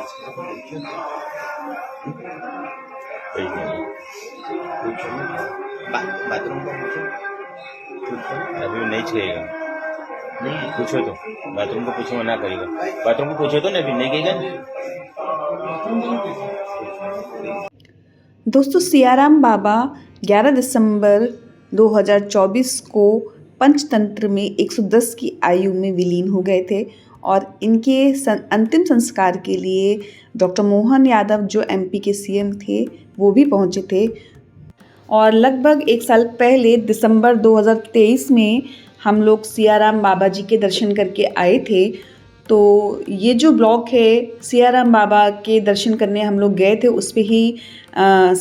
कोई नहीं, पूछो बाथरूम का पूछो, अभी नहीं छेगा, नहीं पूछो तो बाथरूम को पूछो, मना करेगा, बाथरूम को पूछो तो नहीं, अभी नहीं कहेगा। दोस्तों, सियाराम बाबा 11 दिसंबर 2024 को पंचतंत्र में 110 की आयु में विलीन हो गए थे और इनके अंतिम संस्कार के लिए डॉक्टर मोहन यादव जो एमपी के सीएम थे वो भी पहुंचे थे। और लगभग एक साल पहले दिसंबर 2023 में हम लोग सियाराम बाबा जी के दर्शन करके आए थे। तो ये जो ब्लॉग है सियाराम बाबा के दर्शन करने हम लोग गए थे उस पे ही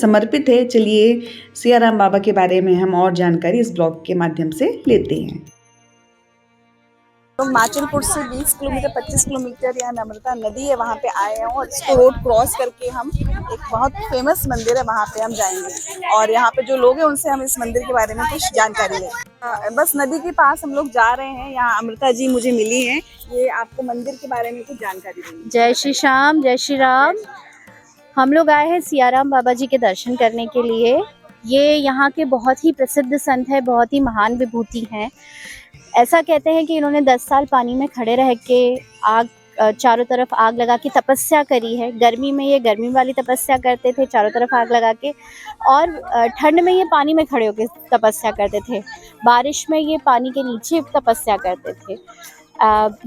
समर्पित है। चलिए सियाराम बाबा के बारे में हम और जानकारी इस ब्लॉग के माध्यम से लेते हैं। तो माचलपुर से 20 किलोमीटर 25 किलोमीटर यहाँ नम्रता नदी है, वहाँ पे आए हैं और इसको रोड क्रॉस करके हम एक बहुत फेमस मंदिर है वहाँ पे हम जाएंगे और यहाँ पे जो लोग हैं उनसे हम इस मंदिर के बारे में कुछ जानकारी लें। बस नदी के पास हम लोग जा रहे हैं। यहाँ अमृता जी मुझे मिली हैं, ये आपको मंदिर के बारे में कुछ जानकारी देंगे। जय श्री श्याम, जय श्री राम। हम लोग आए हैं सियाराम बाबा जी के दर्शन करने के लिए। ये यहाँ के बहुत ही प्रसिद्ध संत है, बहुत ही महान विभूति हैं। ऐसा कहते हैं कि इन्होंने 10 साल पानी में खड़े रह के आग चारों तरफ आग लगा के तपस्या करी है। गर्मी में ये गर्मी वाली तपस्या करते थे, चारों तरफ आग लगा के, और ठंड में ये पानी में खड़े होकर तपस्या करते थे। बारिश में ये पानी के नीचे तपस्या करते थे।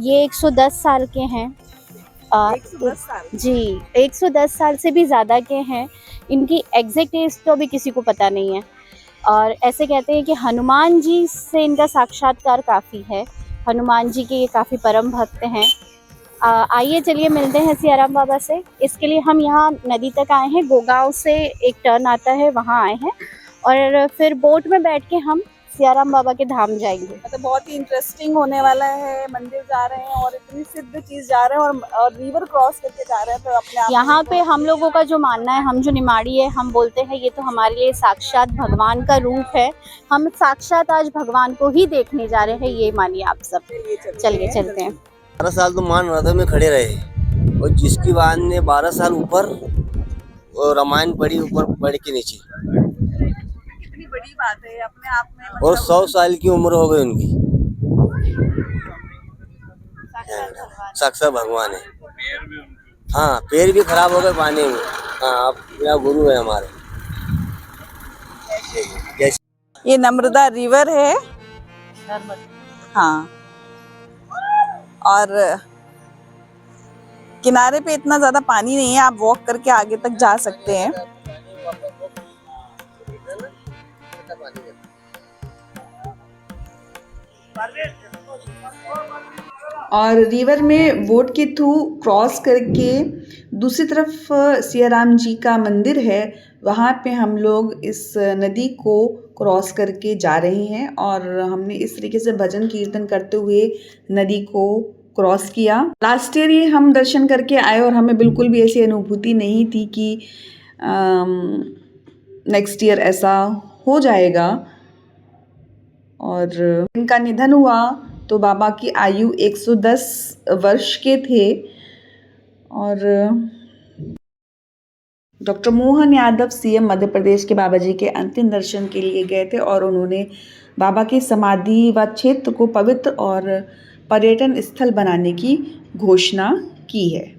ये 110 साल के हैं। 110 साल जी, 110 साल से भी ज़्यादा के हैं। इनकी एग्जैक्ट एज तो अभी किसी को पता नहीं है। और ऐसे कहते हैं कि हनुमान जी से इनका साक्षात्कार काफ़ी है। हनुमान जी के ये काफ़ी परम भक्त हैं। आइए चलिए मिलते हैं सियाराम बाबा से। इसके लिए हम यहाँ नदी तक आए हैं। गोगांव से एक टर्न आता है, वहाँ आए हैं और फिर बोट में बैठ के हम सियाराम बाबा के धाम जाएंगे। मतलब बहुत ही इंटरेस्टिंग होने वाला है। मंदिर जा रहे हैं और इतनी सिद्ध चीज जा रहे हैं और रिवर क्रॉस करके जा रहे हैं। तो अपने आप यहाँ पे हम लोगों का जो मानना है, हम जो निमाड़ी है, हम बोलते हैं ये तो हमारे लिए साक्षात भगवान का रूप है। हम साक्षात आज भगवान को ही देखने जा रहे हैं, ये मानिए आप सब। चलिए चलते हैं। 12 साल तो मान रथ में खड़े रहे और जिसकी बात ने 12 साल ऊपर रामायण पढ़ी, ऊपर बढ़ के नीचे, कितनी बड़ी बात है अपने आप में। और 100 साल की उम्र हो गई उनकी। साक्षात भगवान है। हाँ, पैर भी खराब हो गए पानी में। हाँ, आप मेरा गुरु है हमारे। ये नर्मदा रिवर है। हाँ, और किनारे पे इतना ज्यादा पानी नहीं है, आप वॉक करके आगे तक जा सकते हैं। और रिवर में बोट के थ्रू क्रॉस करके दूसरी तरफ सियाराम जी का मंदिर है, वहाँ पे हम लोग इस नदी को क्रॉस करके जा रहे हैं। और हमने इस तरीके से भजन कीर्तन करते हुए नदी को क्रॉस किया। लास्ट ईयर ये हम दर्शन करके आए और हमें बिल्कुल भी ऐसी अनुभूति नहीं थी कि नेक्स्ट ईयर ऐसा हो जाएगा। और इनका निधन हुआ तो बाबा की आयु 110 वर्ष के थे। और डॉक्टर मोहन यादव सीएम मध्य प्रदेश के बाबा जी के अंतिम दर्शन के लिए गए थे और उन्होंने बाबा की समाधि व क्षेत्र को पवित्र और पर्यटन स्थल बनाने की घोषणा की है।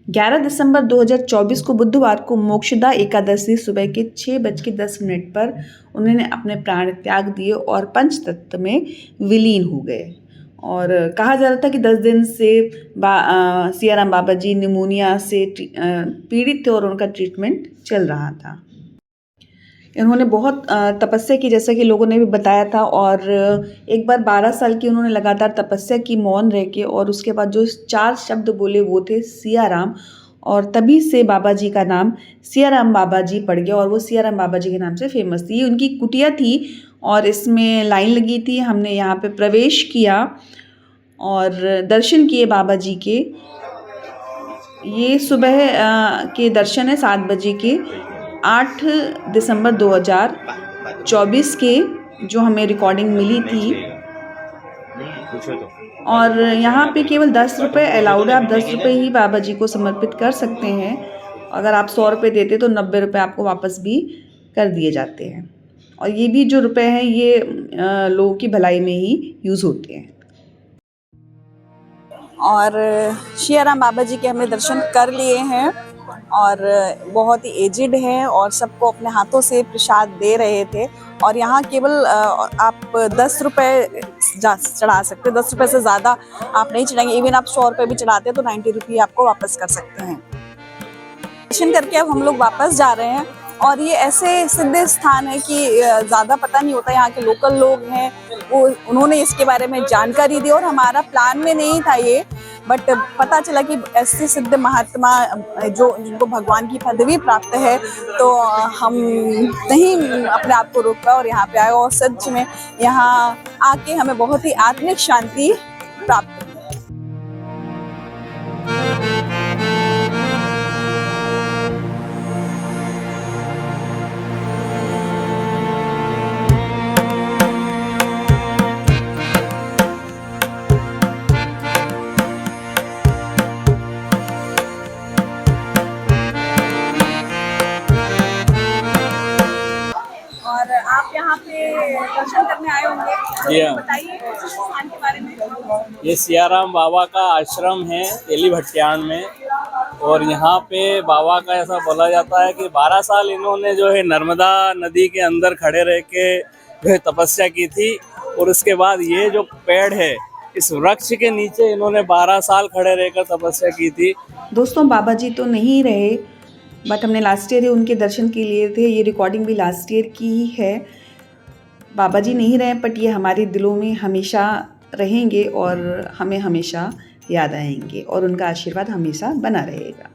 11 दिसंबर 2024 को बुधवार को मोक्षदा एकादशी सुबह के 6:10 पर उन्होंने अपने प्राण त्याग दिए और पंचतत्व में विलीन हो गए। और कहा जा रहा था कि 10 दिन से सियाराम बाबा जी निमोनिया से पीड़ित थे और उनका ट्रीटमेंट चल रहा था। इन्होंने बहुत तपस्या की, जैसा कि लोगों ने भी बताया था। और एक बार 12 साल की उन्होंने लगातार तपस्या की मौन रह के, और उसके बाद जो 4 शब्द बोले वो थे सियाराम। और तभी से बाबा जी का नाम सियाराम बाबा जी पड़ गया और वो सियाराम बाबा जी के नाम से फेमस थी। ये उनकी कुटिया थी और इसमें लाइन लगी थी। हमने यहाँ पे प्रवेश किया और दर्शन किए बाबा जी के। ये सुबह के दर्शन है 7 बजे के। 8 दिसंबर 2024 के जो हमें रिकॉर्डिंग मिली थी। पूछो तो और यहाँ पे केवल 10 रुपये अलाउड है। आप 10 रुपये ही बाबा जी को समर्पित कर सकते हैं। अगर आप 100 रुपये देते तो 90 रुपये आपको वापस भी कर दिए जाते हैं। और ये भी जो रुपए हैं ये लोगों की भलाई में ही यूज़ होते हैं। और सियाराम बाबा जी के हमने दर्शन कर लिए हैं और बहुत ही एजिड हैं और सबको अपने हाथों से प्रसाद दे रहे थे। और यहाँ केवल आप 10 रुपये चढ़ा सकते हैं, 10 रुपये से ज़्यादा आप नहीं चढ़ाएंगे। इवन आप 100 रुपये भी चढ़ाते हैं तो 90 रुपये आपको वापस कर सकते हैं। दर्शन करके अब हम लोग वापस जा रहे हैं। और ये ऐसे सिद्ध स्थान है कि ज़्यादा पता नहीं होता। यहाँ के लोकल लोग हैं वो उन्होंने इसके बारे में जानकारी दी और हमारा प्लान में नहीं था ये, बट पता चला कि ऐसे सिद्ध महात्मा जो जिनको भगवान की पदवी प्राप्त है तो हम नहीं अपने आप को रोक पाए और यहाँ पे आए। और सच में यहाँ आके हमें बहुत ही आत्मिक शांति प्राप्त हुई। और आप यहाँ पे दर्शन करने आए होंगे जी तो हाँ। बताइए इस स्थान के बारे में। ये सियाराम बाबा का आश्रम है तेली भट्टियाण में। और यहाँ पे बाबा का ऐसा बोला जाता है कि 12 साल इन्होंने जो है नर्मदा नदी के अंदर खड़े रह के जो है तपस्या की थी। और उसके बाद ये जो पेड़ है इस वृक्ष के नीचे इन्होंने 12 साल खड़े रहकर तपस्या की थी। दोस्तों बाबा जी तो नहीं रहे, बट हमने लास्ट ईयर ही उनके दर्शन के लिए थे। ये रिकॉर्डिंग भी लास्ट ईयर की ही है। बाबा जी नहीं रहे बट ये हमारे दिलों में हमेशा रहेंगे और हमें हमेशा याद आएंगे और उनका आशीर्वाद हमेशा बना रहेगा।